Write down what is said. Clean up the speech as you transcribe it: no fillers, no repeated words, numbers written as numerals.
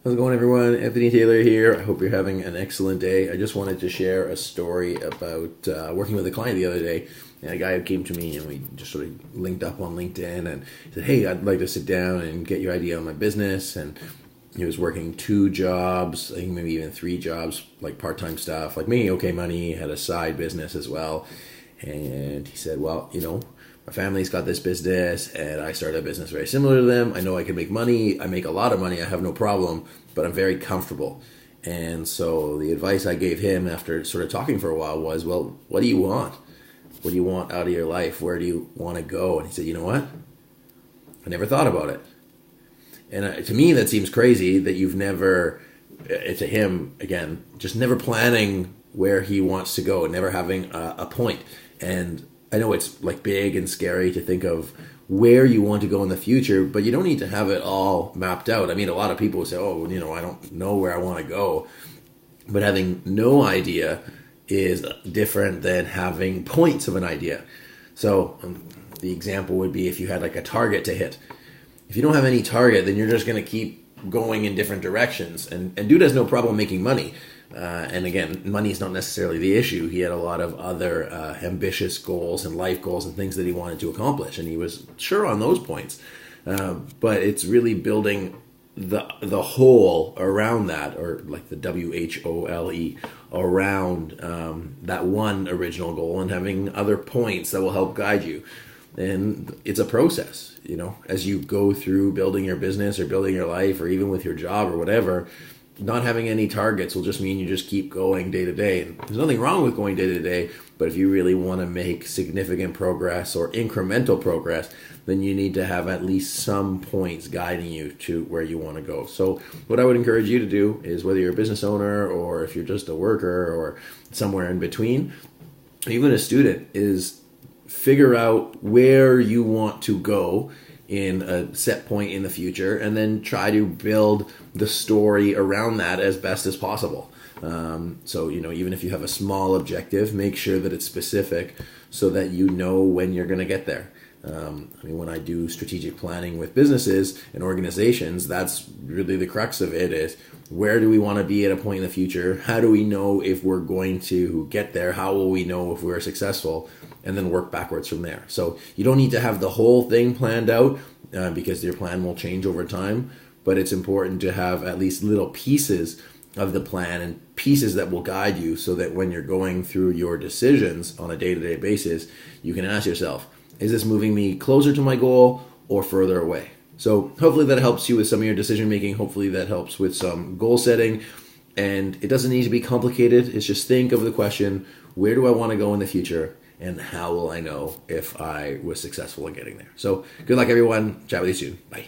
How's it going, everyone? Anthony Taylor here. I hope you're having an excellent day. I just wanted to share a story about working with a client the other day. And a guy came to me and we just sort of linked up on LinkedIn and he said, hey, I'd like to sit down and get your idea on my business. And he was working 2 jobs, I think maybe even 3 jobs, like part-time stuff, like making okay money, had a side business as well. And he said, well, my family's got this business and I started a business very similar to them. I know I can make money. I make a lot of money. I have no problem, but I'm very comfortable. And so the advice I gave him after sort of talking for a while was, well, what do you want? What do you want out of your life? Where do you want to go? And he said, you know what? I never thought about it. And to me, that seems crazy that you've never, to him, again, just never planning where he wants to go, never having a point. And I know it's like big and scary to think of where you want to go in the future, but you don't need to have it all mapped out. I mean, a lot of people say, oh, I don't know where I want to go. But having no idea is different than having points of an idea. So the example would be if you had like a target to hit. If you don't have any target, then you're just going to keep going in different directions. And dude has no problem making money. And again, money is not necessarily the issue. He had a lot of other ambitious goals and life goals and things that he wanted to accomplish, and he was sure on those points. But it's really building the whole around that, or like the WHOLE around that one original goal, and having other points that will help guide you. And it's a process, as you go through building your business or building your life, or even with your job or whatever. Not having any targets will just mean you just keep going day to day. And there's nothing wrong with going day to day, but if you really want to make significant progress or incremental progress, then you need to have at least some points guiding you to where you want to go. So what I would encourage you to do is, whether you're a business owner or if you're just a worker or somewhere in between, even a student, is figure out where you want to go in a set point in the future, and then try to build the story around that as best as possible. So, even if you have a small objective, make sure that it's specific so that you know when you're going to get there. When I do strategic planning with businesses and organizations, that's really the crux of it, is where do we want to be at a point in the future? How do we know if we're going to get there? How will we know if we're successful? And then work backwards from there. So you don't need to have the whole thing planned out because your plan will change over time, but it's important to have at least little pieces of the plan and pieces that will guide you, so that when you're going through your decisions on a day-to-day basis, you can ask yourself, is this moving me closer to my goal or further away? So hopefully that helps you with some of your decision making. Hopefully that helps with some goal setting. And it doesn't need to be complicated. It's just think of the question, where do I want to go in the future? And how will I know if I was successful in getting there? So good luck, everyone. Chat with you soon. Bye.